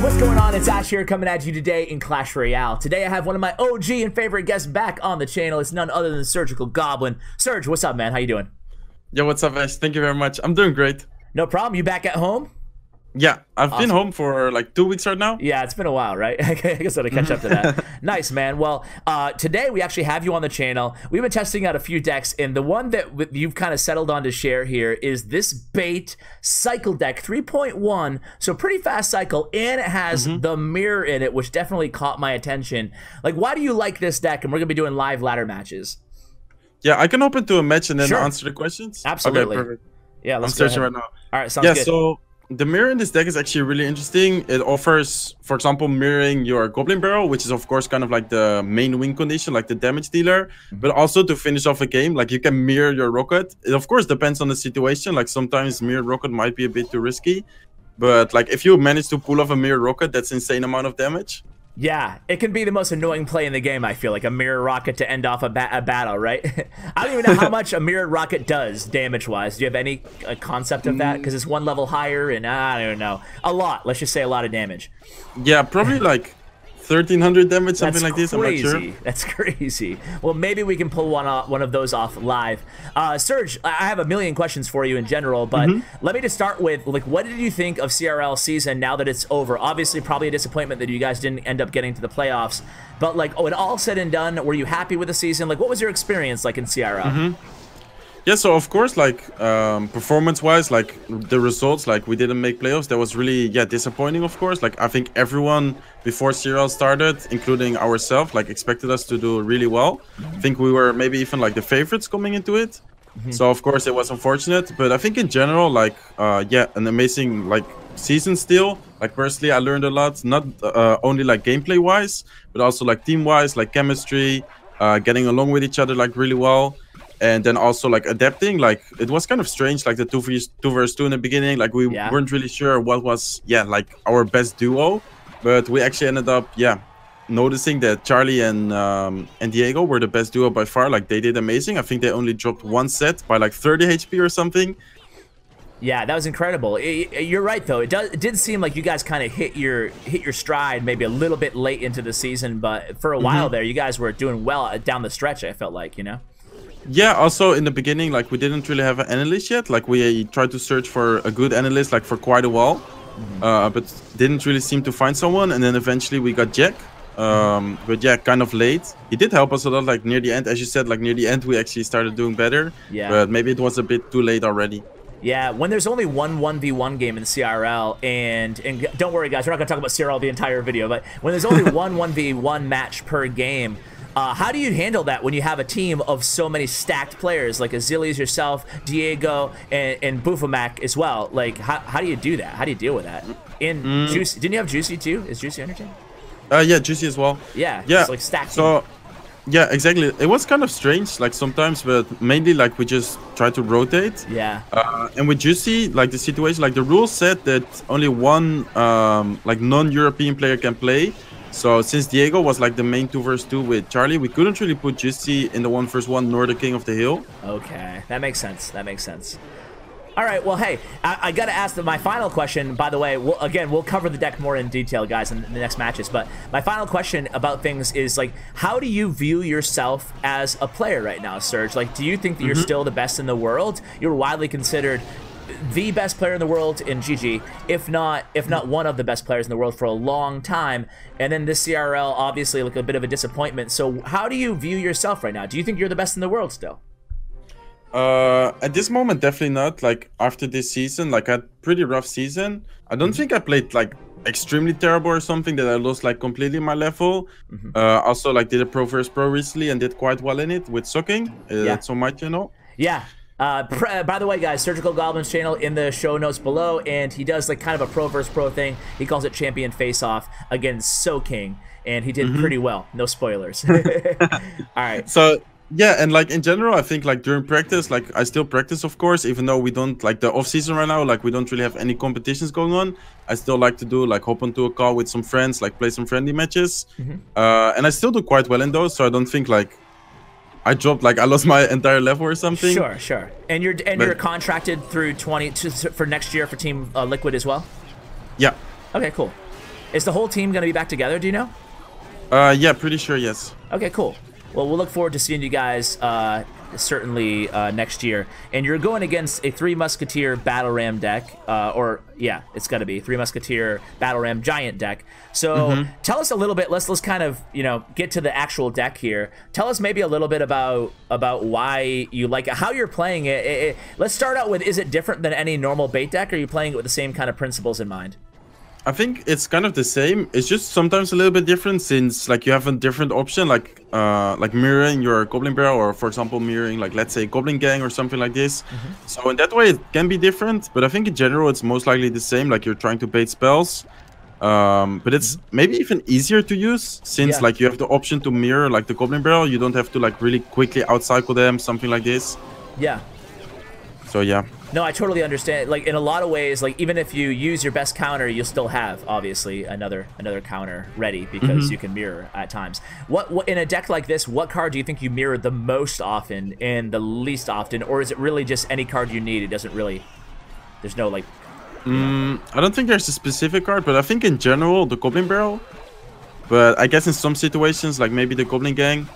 What's going on? It's Ash here coming at you today in Clash Royale. Today I have one of my OG and favorite guests back on the channel. It's none other than Surgical Goblin. Surge, what's up, man? How you doing? Yo, what's up, Ash? Thank you very much. I'm doing great. No problem. You back at home? Yeah, I've been home for like 2 weeks right now. Yeah, it's been a while, right? I guess I gotta catch up to that. Nice, man. Well, today we actually have you on the channel. We've been testing out a few decks, and the one that you've kind of settled on to share here is this bait cycle deck 3.1. So pretty fast cycle, and it has the mirror in it, which definitely caught my attention. Like, why do you like this deck? And we're gonna be doing live ladder matches. Yeah, I can open to a match and then answer the questions. Absolutely. Okay, perfect. Yeah, I'm searching right now. All right, sounds good. Yeah, so the mirror in this deck is actually really interesting. It offers, for example, mirroring your Goblin Barrel, which is of course kind of like the main win condition, like the damage dealer, but also to finish off a game, like you can mirror your rocket. It of course depends on the situation. Like sometimes mirror rocket might be a bit too risky, but like if you manage to pull off a mirror rocket, that's insane amount of damage. Yeah, it can be the most annoying play in the game, I feel like, a mirror rocket to end off a battle, right? I don't even know how much a mirrored rocket does damage-wise. Do you have any concept of that? Because it's one level higher, and I don't know. A lot. Let's just say a lot of damage. Yeah, probably like 1,300 damage, something like this. I'm not sure. That's crazy. Well, maybe we can pull one of those off live. Serge, I have a million questions for you in general, but let me just start with, like, what did you think of CRL season now that it's over? Obviously, probably a disappointment that you guys didn't end up getting to the playoffs, but like, when all said and done, were you happy with the season? Like, what was your experience like in CRL? Yeah, so of course, like performance-wise, like the results, like we didn't make playoffs. That was really, disappointing, of course. Like I think everyone before CRL started, including ourselves, like expected us to do really well. I think we were maybe even like the favorites coming into it. So of course it was unfortunate, but I think in general, like an amazing like season still. Like personally, I learned a lot, not only like gameplay-wise, but also like team-wise, like chemistry, getting along with each other like really well. And then also like adapting, like it was kind of strange, like the 2v2 in the beginning, like we weren't really sure what was like our best duo, but we actually ended up noticing that Charlie and Diego were the best duo by far. Like they did amazing. I think they only dropped one set by like 30 HP or something. Yeah, that was incredible. You're right though. It did seem like you guys kind of hit your stride maybe a little bit late into the season, but for a while there, you guys were doing well down the stretch. I felt like, you know. Yeah, also in the beginning, like we didn't really have an analyst yet. Like we tried to search for a good analyst like for quite a while, but didn't really seem to find someone. And then eventually we got Jack, but yeah, kind of late. He did help us a lot, like near the end, as you said, like near the end we actually started doing better. Yeah, but maybe it was a bit too late already. Yeah, when there's only one 1v1 game in CRL, and don't worry guys, we're not gonna talk about CRL the entire video, but when there's only one 1v1 match per game, how do you handle that when you have a team of so many stacked players like Azilius, yourself, Diego, and Buffamac as well? Like, how do you do that? How do you deal with that? Juicy, didn't you have Juicy too? Is Juicy on your team? Yeah, Juicy as well. Yeah, it's like stacked. So, yeah, exactly. It was kind of strange, like sometimes, but mainly like we just try to rotate. Yeah. And with Juicy, like the situation, like the rules said that only one like non-European player can play. So since Diego was like the main 2v2 with Charlie, we couldn't really put Juicy in the 1v1 nor the King of the Hill. Okay, that makes sense. That makes sense. All right, well, hey, I got to ask my final question. By the way, we'll cover the deck more in detail, guys, in the next matches. But my final question about things is, like, how do you view yourself as a player right now, Serge? Like, do you think that you're still the best in the world? You're widely considered the best player in the world in GG, if not one of the best players in the world for a long time, and then this CRL obviously like a bit of a disappointment. So how do you view yourself right now? Do you think you're the best in the world still? At this moment, definitely not. Like after this season, like I had pretty rough season. I don't think I played like extremely terrible or something that I lost like completely my level. Also like did a Pro vs Pro recently and did quite well in it with sucking. That's on my channel. Yeah. By the way, guys, Surgical Goblin's channel in the show notes below, and he does like kind of a Pro vs Pro thing. He calls it Champion Face Off against Soking, and he did pretty well. No spoilers. All right. So yeah, and like in general, I think like during practice, like I still practice, of course, even though we don't like the off season right now, like we don't really have any competitions going on. I still like to do like hop onto a call with some friends, like play some friendly matches, and I still do quite well in those. So I don't think like I dropped, like I lost my entire level or something. Sure. And you're contracted through for next year for Team Liquid as well? Yeah. Okay, cool. Is the whole team going to be back together, do you know? Yeah, pretty sure, yes. Okay, cool. Well, we'll look forward to seeing you guys certainly next year. And you're going against a 3 Musketeer Battle Ram deck, or yeah, it's got to be 3 Musketeer Battle Ram Giant deck. So tell us a little bit. Let's kind of get to the actual deck here. Tell us maybe a little bit about why you like it, how you're playing it. Let's start out with, is it different than any normal bait deck, or are you playing it with the same kind of principles in mind? I think it's kind of the same. It's just sometimes a little bit different, since like you have a different option, like mirroring your Goblin Barrel, or for example mirroring, like, let's say Goblin Gang or something like this. So in that way it can be different, but I think in general it's most likely the same. Like, you're trying to bait spells, but it's maybe even easier to use, since like you have the option to mirror like the Goblin Barrel. You don't have to like really quickly outcycle them, something like this. Yeah. So yeah. No, I totally understand. Like, in a lot of ways, like, even if you use your best counter, you'll still have obviously another counter ready, because you can mirror at times. What in a deck like this, what card do you think you mirror the most often and the least often, or is it really just any card you need? It doesn't really. There's no like. I don't think there's a specific card, but I think in general the Goblin Barrel. But I guess in some situations, like maybe the Goblin Gang,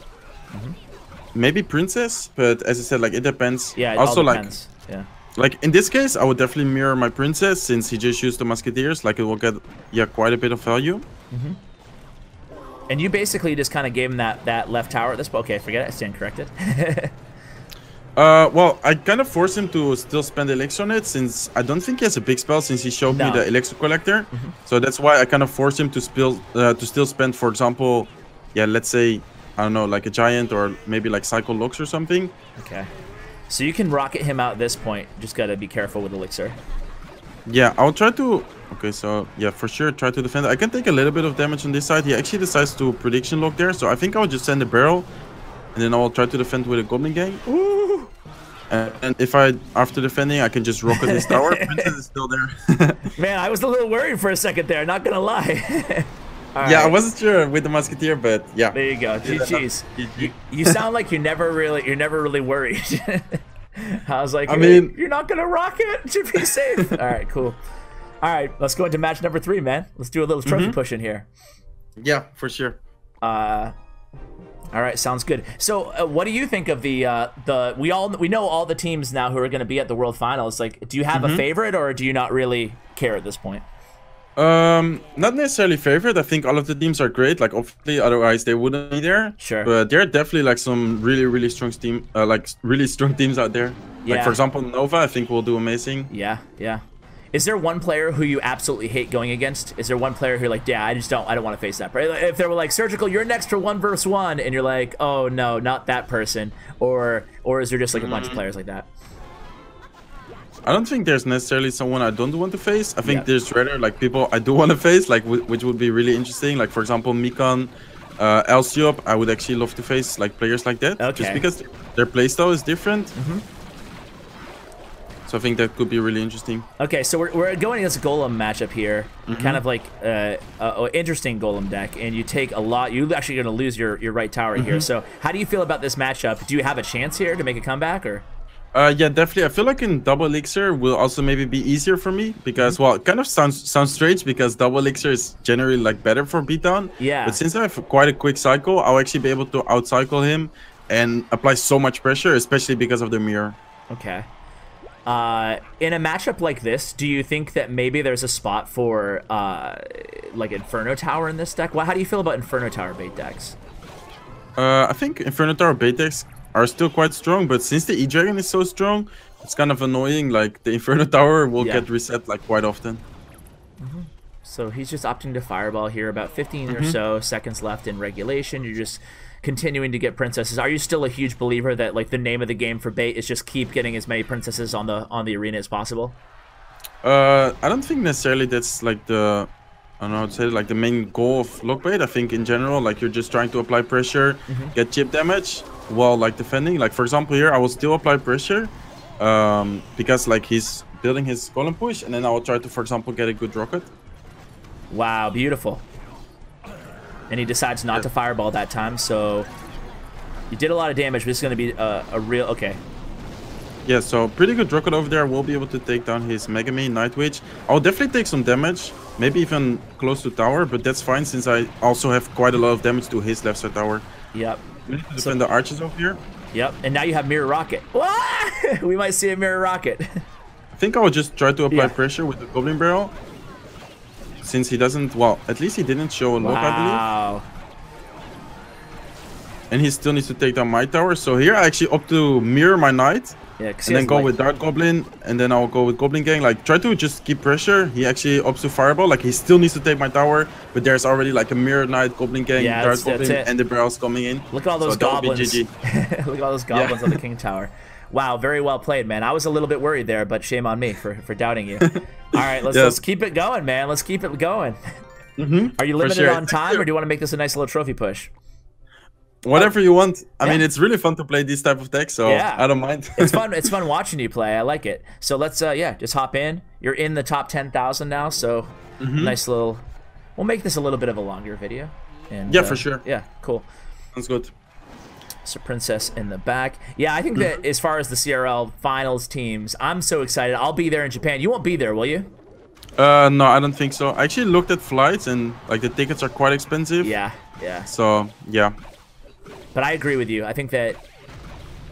maybe Princess. But as I said, like, it depends. Yeah, it also all depends. Yeah. Like, in this case, I would definitely mirror my Princess, since he just used the Musketeers. Like, it will get, quite a bit of value. And you basically just kind of gave him that left tower at this point. Okay, forget it. I stand corrected. Well, I kind of forced him to still spend Elixir on it, since I don't think he has a big spell, since he showed me the Elixir Collector. So that's why I kind of forced him to still spend, for example, let's say, I don't know, like a Giant, or maybe like Cycle Locks or something. Okay. So you can rocket him out at this point. Just gotta be careful with Elixir. Yeah, I'll try to... Okay, so yeah, for sure, try to defend. I can take a little bit of damage on this side. He actually decides to Prediction Lock there, so I think I'll just send a barrel, and then I'll try to defend with a Goblin Gang. Ooh! And if after defending, I can just rocket his tower. Princess is still there. Man, I was a little worried for a second there, not gonna lie. I wasn't sure with the Musketeer, but yeah. There you go. GG's. You sound like you're never really worried. I was like, I mean, you're not gonna rock it to be safe. All right, cool. All right, let's go into match number 3, man. Let's do a little trophy push in here. Yeah, for sure. All right, sounds good. So, what do you think of we know all the teams now who are going to be at the World Finals. Like, do you have a favorite, or do you not really care at this point? Not necessarily favorite. I think all of the teams are great. Like, obviously, otherwise they wouldn't be there. Sure. But there are definitely like some really strong teams out there. Yeah. Like, for example, Nova, I think will do amazing. Yeah, yeah. Is there one player who you absolutely hate going against? Is there one player who you're like, yeah, I don't want to face that player? If they were like, Surgical, you're next for 1 versus 1, and you're like, oh no, not that person, or is there just like a bunch of players like that? I don't think there's necessarily someone I don't want to face. I think there's rather like people I do want to face, like which would be really interesting. Like, for example, Mikan, Elsiop, I would actually love to face like players like that, just because their playstyle is different. So I think that could be really interesting. Okay, so we're going against a Golem matchup here, kind of like an interesting Golem deck, and you take a lot. You're actually going to lose your right tower here. So how do you feel about this matchup? Do you have a chance here to make a comeback, or? Yeah, definitely. I feel like in double elixir will also maybe be easier for me, because well, it kind of sounds strange, because double elixir is generally like better for beatdown. Yeah. But since I have quite a quick cycle, I'll actually be able to outcycle him and apply so much pressure, especially because of the mirror. Okay. In a matchup like this, do you think that maybe there's a spot for like Inferno Tower in this deck? Well, how do you feel about Inferno Tower bait decks? I think Inferno Tower bait decks are still quite strong, but since the E-Dragon is so strong, it's kind of annoying. Like, the Inferno Tower will get reset like quite often. So he's just opting to Fireball here. About 15 or so seconds left in regulation. You're just continuing to get princesses. Are you still a huge believer that like the name of the game for bait is just keep getting as many princesses on the arena as possible? I don't think necessarily that's like the, I don't know how to say it, like the main goal of lock bait. I think in general, like, you're just trying to apply pressure, get chip damage while like defending. Like, for example, here I will still apply pressure because like he's building his golem push, and then I will try to, for example, get a good rocket. Wow, beautiful. And he decides not to fireball that time, so you did a lot of damage, but this is going to be a real... Okay. Yeah, so pretty good rocket over there. We'll be able to take down his Mega Main Night Witch. I'll definitely take some damage. maybe even close to tower, but that's fine since I also have quite a lot of damage to his left side tower. Yep. We need to defend the archers over here. Yep, and now you have Mirror Rocket. We might see a Mirror Rocket. I think I will just try to apply pressure with the Goblin Barrel. Since he doesn't, well, at least he didn't show a lock, I believe. And he still needs to take down my tower. So here I actually opt to mirror my knight. Yeah, and then go with Dart Goblin, and then I'll go with Goblin Gang. Like, try to just keep pressure. He actually opts to Fireball. Like, he still needs to take my tower, but there's already like a Mirror Knight, Goblin Gang, Dart Goblin, and the barrels coming in. Look at all those goblins. Look at all those goblins on the King Tower. Wow, very well played, man. I was a little bit worried there, but shame on me for doubting you. All right, let's keep it going, man. Let's keep it going. Are you limited on time, or do you want to make this a nice little trophy push? Whatever you want. I mean, it's really fun to play these type of decks, so I don't mind. It's fun. It's fun watching you play. I like it. So let's, just hop in. You're in the top 10,000 now, so nice little. We'll make this a little bit of a longer video. And, for sure. Yeah, cool. Sounds good. So Princess in the back. Yeah, I think that as far as the CRL finals teams, I'm so excited. I'll be there in Japan. You won't be there, will you? No, I don't think so. I actually looked at flights, and like the tickets are quite expensive. Yeah. So yeah. But I agree with you. I think that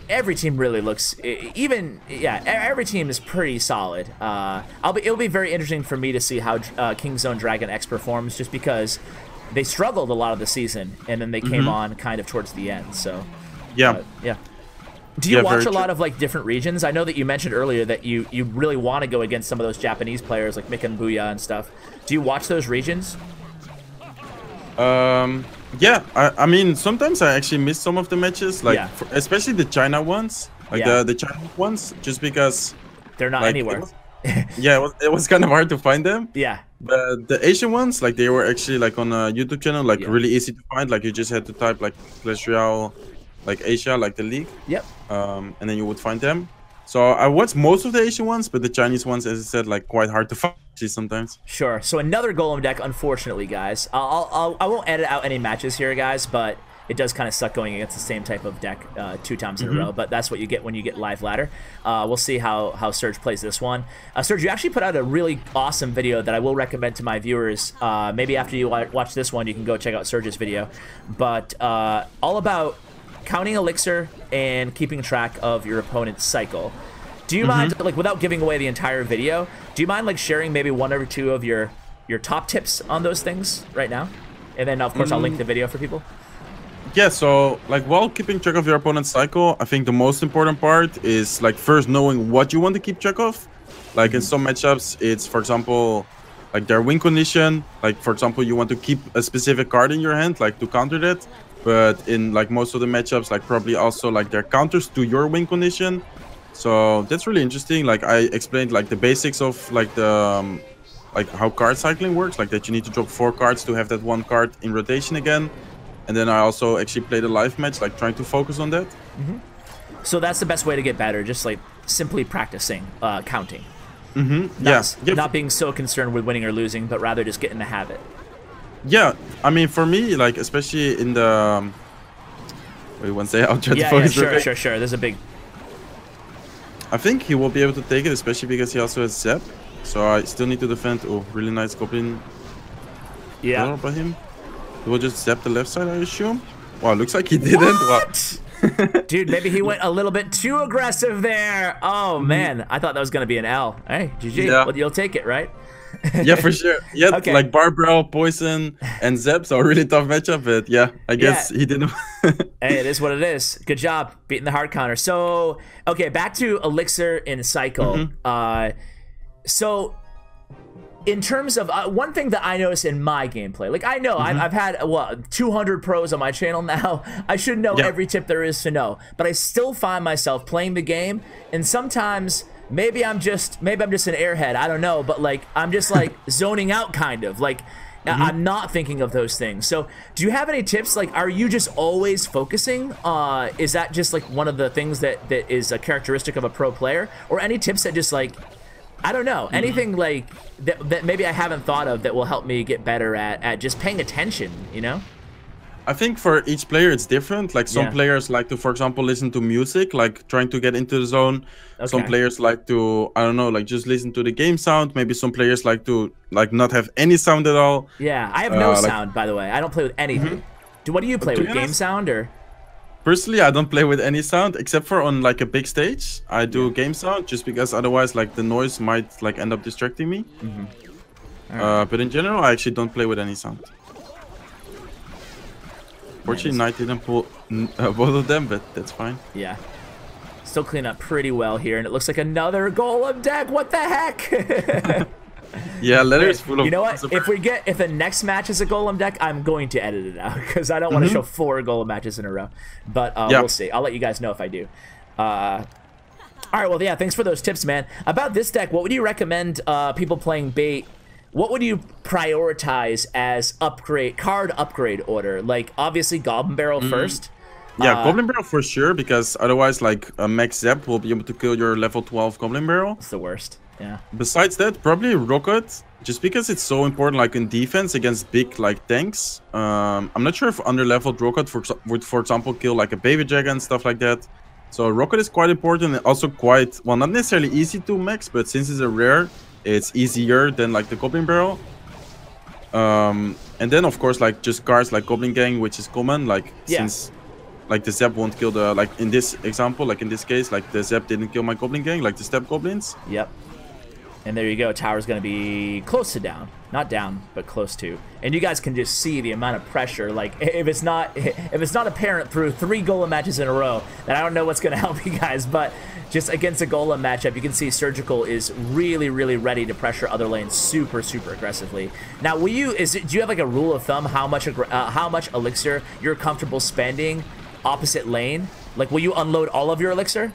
every team really looks, every team is pretty solid. It'll be very interesting for me to see how Kingzone Dragon X performs, just because they struggled a lot of the season, and then they came on kind of towards the end. So yeah. Do you watch a lot of like different regions? I know that you mentioned earlier that you really want to go against some of those Japanese players like Mick and Booyah and stuff. Do you watch those regions? Yeah, I mean, sometimes I actually miss some of the matches, like especially the China ones, like the China ones, just because they're not anywhere. It was kind of hard to find them. Yeah. But the Asian ones, like they were actually like on a YouTube channel, like really easy to find. Like you just had to type like Clash Royale, like Asia, like the league. Yep. And then you would find them. So I watched most of the Asian ones, but the Chinese ones, as I said, like quite hard to find sometimes. Sure. So another Golem deck, unfortunately, guys. I won't edit out any matches here, guys, but it does kind of suck going against the same type of deck 2 times in a row. But that's what you get when you get live ladder. We'll see how Surge plays this one. Surge, you actually put out a really awesome video that I will recommend to my viewers. Maybe after you watch this one, you can go check out Surge's video. But all about counting elixir and keeping track of your opponent's cycle. Do you mind, like, without giving away the entire video, do you mind like sharing maybe 1 or 2 of your top tips on those things right now? And then of course I'll link the video for people. Yeah, so like while keeping track of your opponent's cycle, I think the most important part is like first knowing what you want to keep track of. Like in some matchups, it's for example like their win condition. Like for example, you want to keep a specific card in your hand, like to counter that. But in like most of the matchups, like probably also like their counters to your win condition. So that's really interesting. Like I explained like the basics of like the like how card cycling works, like that you need to drop 4 cards to have that 1 card in rotation again. And then I also actually played a live match, like trying to focus on that. So that's the best way to get better, just like simply practicing counting. Not being so concerned with winning or losing, but rather just get in the habit. Yeah, I mean, for me, like especially in the wait one second, I'll try to focus. Sure. There's a big. I think he will be able to take it, especially because he also has Zap. So I still need to defend. Oh, really nice Goblin. Yeah. By him. He will just zap the left side, I assume. Wow, looks like he didn't. What? Dude, maybe he went a little bit too aggressive there. Oh man, I thought that was gonna be an L. Hey, GG. Yeah. Well, you'll take it, right? Yeah, for sure. Yeah, okay. Like Barbell, Poison, and Zep, so a really tough matchup. But yeah, I guess he didn't. Hey, it is what it is. Good job beating the hard counter. So, okay, back to Elixir and Cycle. So, in terms of one thing that I notice in my gameplay, like I know I've had 200 pros on my channel now. I should know every tip there is to know, but I still find myself playing the game, and sometimes maybe I'm just an airhead. I don't know, but like I'm just like zoning out, kind of like I'm not thinking of those things. So, do you have any tips? Like, are you just always focusing? Is that just like one of the things that is a characteristic of a pro player, or any tips that just like I don't know, anything like that maybe I haven't thought of that will help me get better at just paying attention, you know? I think for each player it's different. Like some players like to, for example, listen to music, like trying to get into the zone. Okay. Some players like to, I don't know, like just listen to the game sound. Maybe some players like to not have any sound at all. Yeah, I have no sound, by the way. I don't play with anything. What do you play with? Game sound or? Personally, I don't play with any sound except for on like a big stage. I do game sound just because otherwise like the noise might like end up distracting me. Right. But in general, I actually don't play with any sound. Fortunately, Knight didn't pull both of them, but that's fine. Yeah. Still clean up pretty well here, and it looks like another golem deck. What the heck? Yeah, leather is full of... You know what? If the next match is a golem deck, I'm going to edit it out because I don't want to show 4 golem matches in a row. But we'll see. I'll let you guys know if I do. All right, well, yeah, thanks for those tips, man. About this deck, what would you recommend people playing bait? What would you prioritize as card upgrade order? Like, obviously, Goblin Barrel first. Yeah, Goblin Barrel for sure, because otherwise, like, Max Zap will be able to kill your level 12 Goblin Barrel. It's the worst, yeah. Besides that, probably Rocket, just because it's so important, like, in defense against big, like, tanks. I'm not sure if under-leveled Rocket would, for example, kill, like, a Baby Dragon and stuff like that. So Rocket is quite important and also quite, well, not necessarily easy to max, but since it's a rare, it's easier than like the Goblin Barrel. And then of course like just cards like Goblin Gang, which is common, like since like the Zap won't kill the, like in this example, like in this case, like the Zap didn't kill my Goblin Gang, like the Step Goblins. Yep. And there you go. Tower's going to be close to down. Not down, but close to. And you guys can just see the amount of pressure. Like, if it's not apparent through 3 Golem matches in a row, then I don't know what's going to help you guys. But just against a Golem matchup, you can see Surgical is really, really ready to pressure other lanes super, super aggressively. Now, do you have like a rule of thumb how much elixir you're comfortable spending opposite lane? Like, will you unload all of your elixir?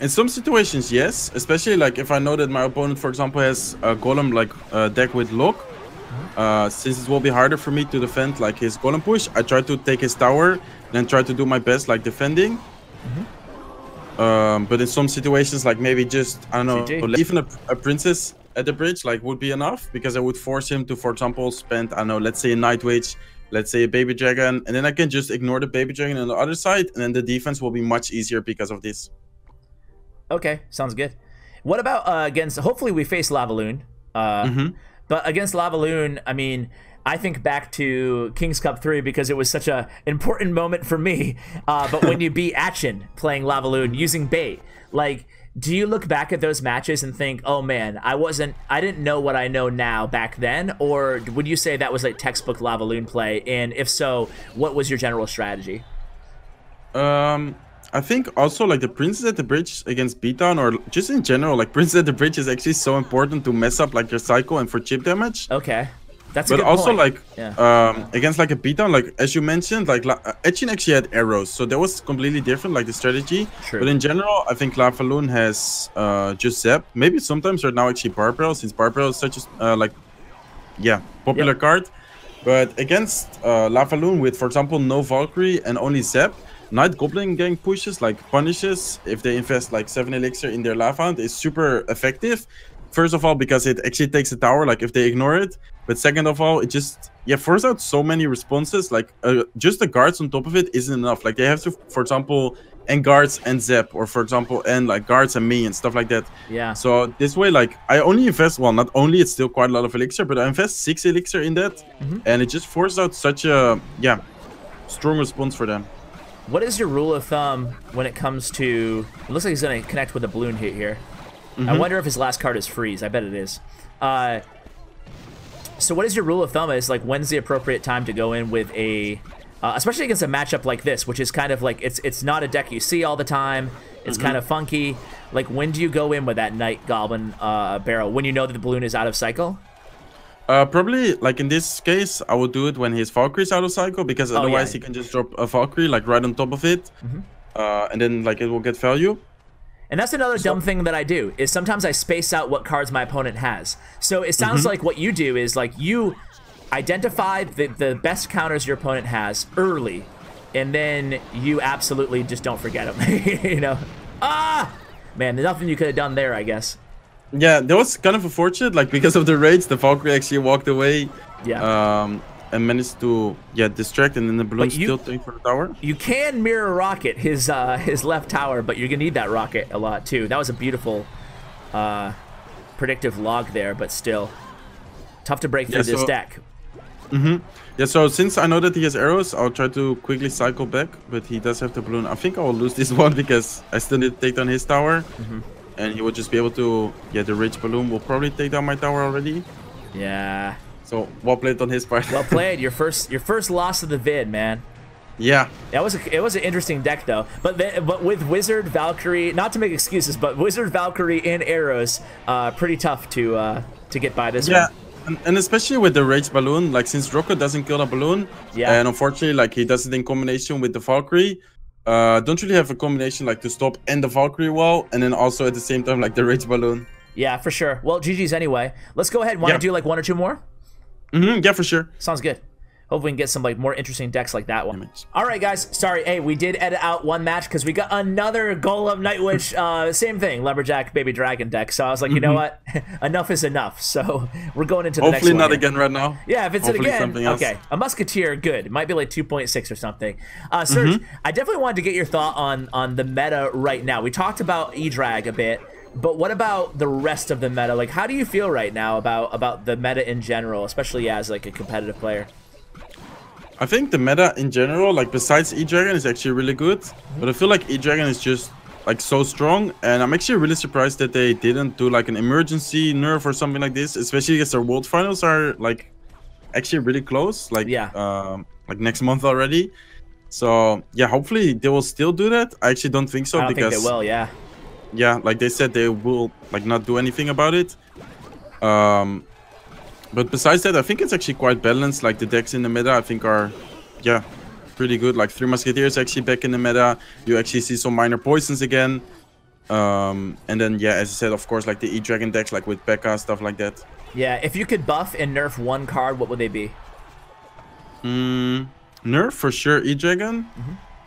In some situations, yes. Especially like if I know that my opponent, for example, has a Golem like deck with lock. Since it will be harder for me to defend like his Golem push, I try to take his tower, then try to do my best like defending. But in some situations, like maybe just, I don't know, even a princess at the bridge like would be enough, because I would force him to, for example, spend, I don't know, let's say a Night Witch, let's say a Baby Dragon, and then I can just ignore the Baby Dragon on the other side, and then the defense will be much easier because of this. Okay, sounds good. What about against, hopefully we face Lavaloon, but against Lavaloon, I mean, I think back to King's Cup 3 because it was such an important moment for me, but when you beat Action playing Lavaloon using bait, like, do you look back at those matches and think, oh man, I didn't know what I know now back then, or would you say that was like textbook Lavaloon play, and if so, what was your general strategy? I think also like the Princess at the Bridge against Beatdown, or just in general, like Princess at the Bridge is actually so important to mess up like your cycle and for chip damage. Okay, that's a good point. But also like against like a Beatdown, like as you mentioned, like Etchin actually had arrows, so that was completely different, like the strategy. True. But in general, I think Lavaloon has just Zap. Maybe sometimes they're now actually Barbell, since Barbell is such a popular card. But against Lavaloon with, for example, no Valkyrie and only Zap, Night Goblin Gang pushes, like punishes, if they invest like 7 elixir in their Lava Hound, is super effective. First of all, because it actually takes a tower, like if they ignore it. But second of all, it just, forces out so many responses. Like just the guards on top of it isn't enough. Like they have to, for example, end guards and Zap, or for example, end like guards and me and stuff like that. Yeah. So this way, like I only invest, well, not only it's still quite a lot of elixir, but I invest 6 elixir in that, and it just forces out such a strong response for them. What is your rule of thumb when it comes to... It looks like he's going to connect with a balloon hit here. I wonder if his last card is freeze. I bet it is. So what is your rule of thumb is, like, when's the appropriate time to go in with a... especially against a matchup like this, which is kind of like... It's not a deck you see all the time. It's kind of funky. Like, when do you go in with that Night Goblin barrel? When you know that the balloon is out of cycle? Probably, like in this case, I would do it when his Valkyrie is out of cycle, because otherwise he can just drop a Valkyrie like right on top of it, and then like it will get value. And that's another dumb thing that I do, is sometimes I space out what cards my opponent has. So it sounds like what you do is like you identify the best counters your opponent has early, and then you absolutely just don't forget them. You know? Man, there's nothing you could have done there, I guess. Yeah, that was kind of unfortunate, like because of the rage, the Valkyrie actually walked away. Yeah. and managed to distract, and then the balloon still take for the tower. You can mirror rocket his left tower, but you're gonna need that rocket a lot too. That was a beautiful predictive log there, but still tough to break through this deck. Yeah, so since I know that he has arrows, I'll try to quickly cycle back, but he does have the balloon. I think I will lose this one because I still need to take down his tower, and he will just be able to. Yeah, the rage balloon will probably take down my tower already. Yeah. So well played on his part. Well played. Your first loss of the vid, man. Yeah. It was an interesting deck though. But with Wizard, Valkyrie, not to make excuses, but Wizard, Valkyrie, and arrows, pretty tough to get by this one. Yeah. And especially with the rage balloon, like since Rocco doesn't kill the balloon, and unfortunately like he does it in combination with the Valkyrie, don't really have a combination like to stop and the Valkyrie wall, and then also at the same time like the rage balloon. Yeah, for sure. Well, GG's anyway. Let's go ahead. Want to do like 1 or 2 more? Yeah, for sure. Sounds good. Hope we can get some like more interesting decks like that one. All right, guys. Sorry, hey, we did edit out one match because we got another Golem Night Witch, same thing, Lumberjack Baby Dragon deck. So I was like, you know what, enough is enough. So we're going into the next one. Hopefully not again right now. Yeah, if it's Hopefully again, something else. okay. A Musketeer, good. It might be like 2.6 or something. Serge, I definitely wanted to get your thought on the meta right now. We talked about E-Drag a bit. But what about the rest of the meta? Like, how do you feel right now about the meta in general, especially as like a competitive player? I think the meta in general, like besides E-Dragon, is actually really good. But I feel like E-Dragon is just like so strong, and I'm actually really surprised that they didn't do like an emergency nerf or something like this, especially because their world finals are like actually really close, like like next month already. So yeah, hopefully they will still do that. I actually don't think so. I don't think they will. Yeah, like they said they will like not do anything about it. But besides that, I think it's actually quite balanced. Like the decks in the meta, I think are, pretty good. Like 3 Musketeers actually back in the meta. You actually see some minor poisons again. And then as I said, of course, like the E-Dragon decks, like with P.E.K.K.A, stuff like that. Yeah, if you could buff and nerf one card, what would they be? Nerf for sure. E-Dragon.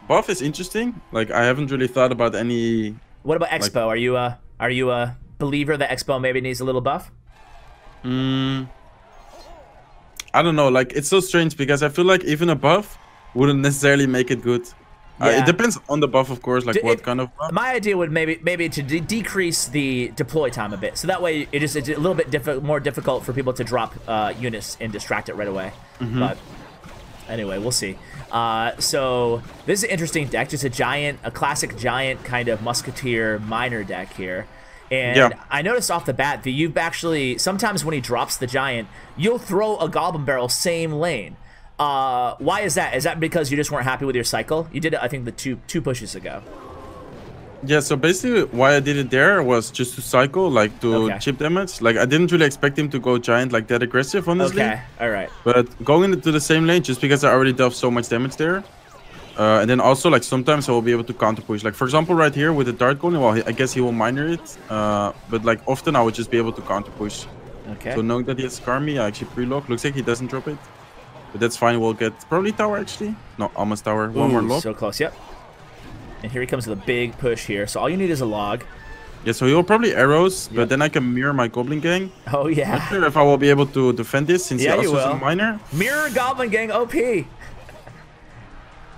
Buff is interesting. Like I haven't really thought about any. What about Expo? Like, are you a believer that Expo maybe needs a little buff? I don't know. Like it's so strange because I feel like even a buff wouldn't necessarily make it good. It depends on the buff, of course. Like what kind of buff. My idea would maybe to decrease the deploy time a bit, so that way it's a little bit more difficult for people to drop units and distract it right away. But anyway, we'll see. So this is an interesting deck, just a classic giant kind of Musketeer minor deck here. And I noticed off the bat that you've actually, sometimes when he drops the giant, you'll throw a Goblin Barrel same lane. Why is that? Is that because you just weren't happy with your cycle? You did it, I think, the two pushes ago. Yeah, so basically why I did it there was just to cycle, like to chip damage. Like I didn't really expect him to go giant like that aggressive, honestly. Okay, all right. But going into the same lane, just because I already dealt so much damage there. And then also, like, sometimes I will be able to counter push. Like, for example, right here with the Dart Golem, well, I guess he will miner it. But, like, often I would just be able to counter push. Okay. So knowing that he has Skarmy, I actually pre-lock. Looks like he doesn't drop it. But that's fine. We'll get probably tower, actually. No, almost tower. One more lock. So close, yep. And here he comes with a big push here. So all you need is a log. Yeah, so he will probably arrows, but then I can mirror my Goblin Gang. Oh, yeah. Not sure if I will be able to defend this since he also has a miner. Mirror Goblin Gang OP.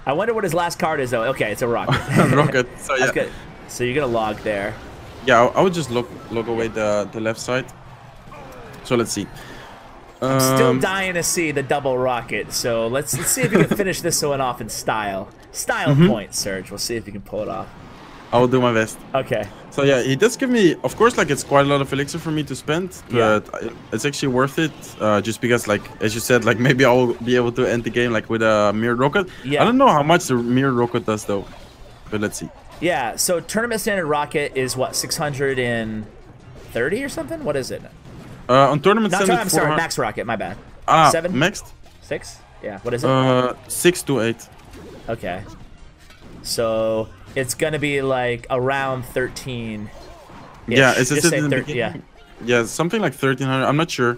I wonder what his last card is, though. Okay, it's a rocket. Rocket. So, That's good. So you're going to log there. Yeah, I would just log away the left side. So let's see. I'm still dying to see the double rocket. So let's see if you can finish this one off in style. Style point, Serge. We'll see if you can pull it off. I will do my best. Okay. So yeah, he does give me, of course, like it's quite a lot of elixir for me to spend, but it's actually worth it. Just because, like as you said, like maybe I will be able to end the game like with a mirrored rocket. Yeah. I don't know how much the mirrored rocket does though, but let's see. Yeah. So tournament standard rocket is what, 630 or something? What is it? On tournament standard. I'm sorry, max rocket. My bad. 7? Maxed. 6? Yeah. What is it? 6 to 8. Okay. So it's gonna be like around 13. Yeah, it's just in the beginning. Yeah, something like 1300. I'm not sure,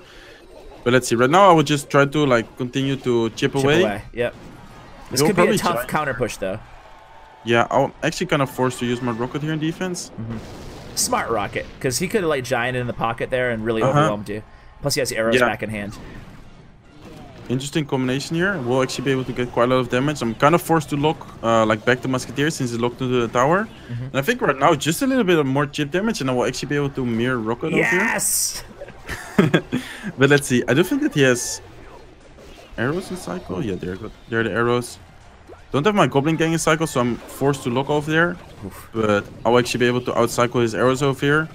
but let's see. Right now, I would just try to like continue to chip away. Yep. This could be a tough counter push, though. Yeah, I'm actually kind of forced to use my rocket here in defense. Smart rocket, because he could have like giant in the pocket there and really overwhelmed you. Plus, he has arrows back in hand. interesting combination here. We'll actually be able to get quite a lot of damage. I'm kind of forced to lock like back the Musketeer since it's locked into the tower. And I think right now just a little bit of more chip damage and I will actually be able to mirror rocket over here. Yes! But let's see. I do think that he has arrows in cycle. Yeah, there are the arrows. Don't have my Goblin Gang in cycle, so I'm forced to lock over there. But I'll actually be able to outcycle his arrows over here.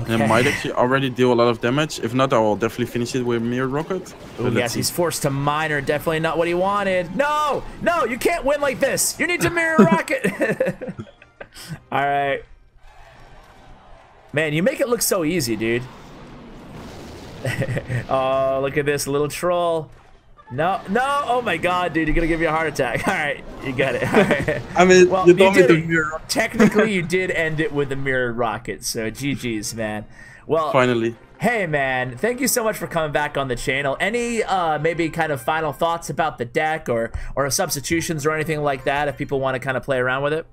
Okay. And it might actually already deal a lot of damage. If not, I will definitely finish it with Mirror Rocket. Oh, yes, he's forced to miner. Definitely not what he wanted. No! No, you can't win like this. You need to Mirror Rocket. All right. Man, you make it look so easy, dude. Oh, look at this little troll. No, no. Oh, my God, dude. You're going to give me a heart attack. All right. You got it. All right. I mean, well, you told me to mirror rocket. Technically, you did end it with a mirror rocket. So, GG's, man. Well, finally. Hey, man. Thank you so much for coming back on the channel. Any maybe kind of final thoughts about the deck or substitutions or anything like that if people want to kind of play around with it?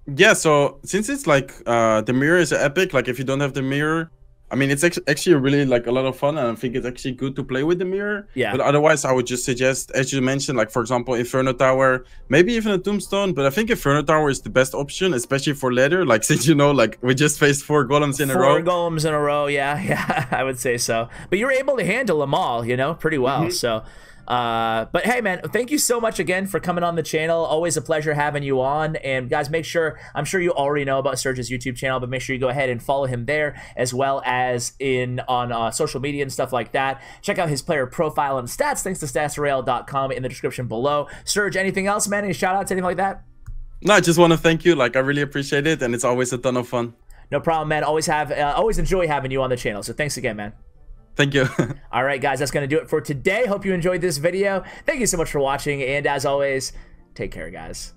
Yeah, so since it's like the mirror is epic, like if you don't have the mirror, I mean, it's actually really like a lot of fun, and I think it's actually good to play with the mirror. Yeah. But otherwise, I would just suggest, as you mentioned, like for example, Inferno Tower, maybe even a Tombstone. But I think Inferno Tower is the best option, especially for ladder. Like since you know, like we just faced 4 golems in a row. 4 golems in a row, yeah, I would say so. But you were able to handle them all, you know, pretty well. So. But hey, man, thank you so much again for coming on the channel. Always a pleasure having you on. And guys, make sure, I'm sure you already know about Surge's YouTube channel, but make sure you go ahead and follow him there, as well as on social media and stuff like that. Check out his player profile and stats, thanks to statsroyale.com in the description below. Surge, anything else, man? Any shout outs, anything like that? No, I just want to thank you. Like, I really appreciate it, and it's always a ton of fun. No problem, man. Always enjoy having you on the channel. So thanks again, man. Thank you. All right, guys, that's going to do it for today. Hope you enjoyed this video. Thank you so much for watching. And as always, take care, guys.